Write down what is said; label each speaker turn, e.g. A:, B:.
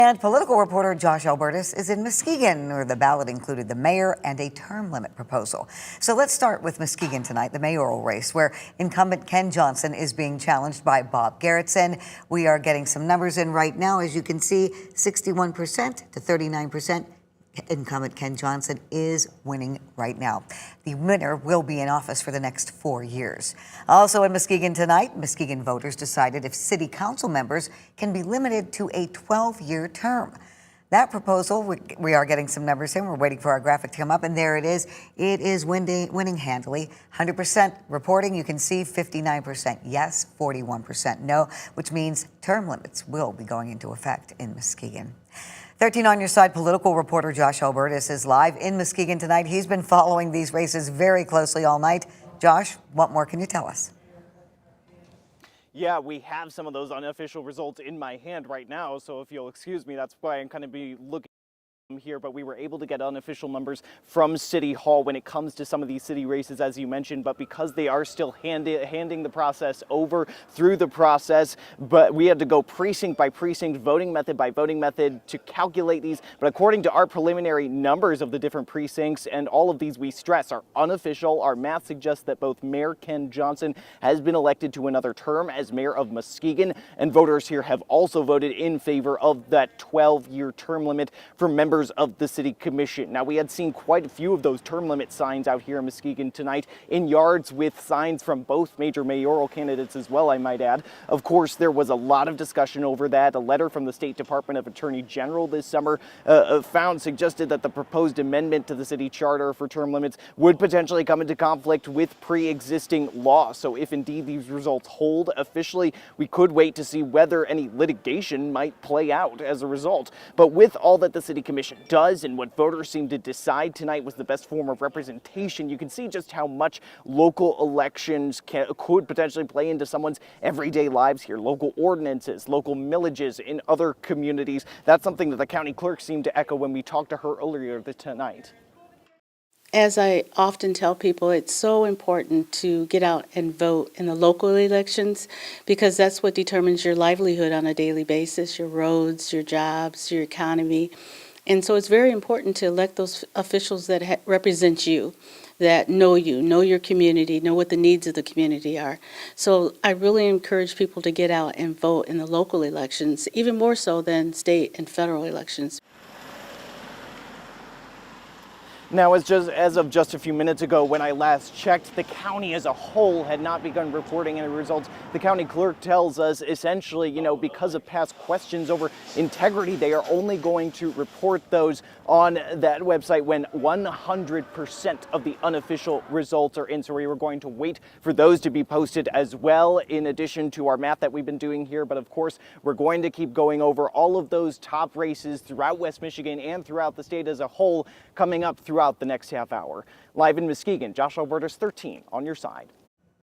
A: And political reporter Josh Albertus is in Muskegon, where the ballot included the mayor and a term limit proposal. So let's start with Muskegon tonight, the mayoral race, where incumbent Ken Johnson is being challenged by Bob Garrettson. We are getting some numbers in right now. As you can see, 61% to 39%. Incumbent Ken Johnson is winning right now. The winner will be in office for the next 4 years. Also in Muskegon tonight, Muskegon voters decided if city council members can be limited to a 12-year term. That proposal, we are getting some numbers in. We're waiting for our graphic to come up, and there it is. It is winning handily. 100% reporting. You can see 59% yes, 41% no, which means term limits will be going into effect in Muskegon. 13 on your side, political reporter Josh Albertus is live in Muskegon tonight. He's been following these races very closely all night. Josh, what more can you tell us?
B: Yeah, we have some of those unofficial results in my hand right now, so if you'll excuse me, that's why I'm kind of be looking here, but we were able to get unofficial numbers from City Hall when it comes to some of these city races, as you mentioned, but because they are still handing the process over through the process, but we had to go precinct by precinct, voting method by voting method to calculate these. But according to our preliminary numbers of the different precincts, and all of these we stress are unofficial, our math suggests that both Mayor Ken Johnson has been elected to another term as mayor of Muskegon, and voters here have also voted in favor of that 12-year term limit for members of the city commission. Now, we had seen quite a few of those term limit signs out here in Muskegon tonight in yards with signs from both major mayoral candidates as well, I might add. Of course, there was a lot of discussion over that. A letter from the State Department of Attorney General this summer suggested that the proposed amendment to the city charter for term limits would potentially come into conflict with pre-existing law. So if indeed these results hold officially, we could wait to see whether any litigation might play out as a result. But with all that the city commission does and what voters seem to decide tonight was the best form of representation, you can see just how much local elections could potentially play into someone's everyday lives here. Local ordinances, local millages in other communities. That's something that the county clerk seemed to echo when we talked to her earlier tonight.
C: As I often tell people, it's so important to get out and vote in the local elections because that's what determines your livelihood on a daily basis, your roads, your jobs, your economy. And so it's very important to elect those officials that represent you, that know you, know your community, know what the needs of the community are. So I really encourage people to get out and vote in the local elections, even more so than state and federal elections.
B: Now, as of just a few minutes ago, when I last checked, the county as a whole had not begun reporting any results. The county clerk tells us essentially, because of past questions over integrity, they are only going to report those on that website when 100% of the unofficial results are in. So we were going to wait for those to be posted as well, in addition to our math that we've been doing here. But of course, we're going to keep going over all of those top races throughout West Michigan and throughout the state as a whole coming up throughout the next half hour. Live in Muskegon, Josh Albertus, 13 on your side.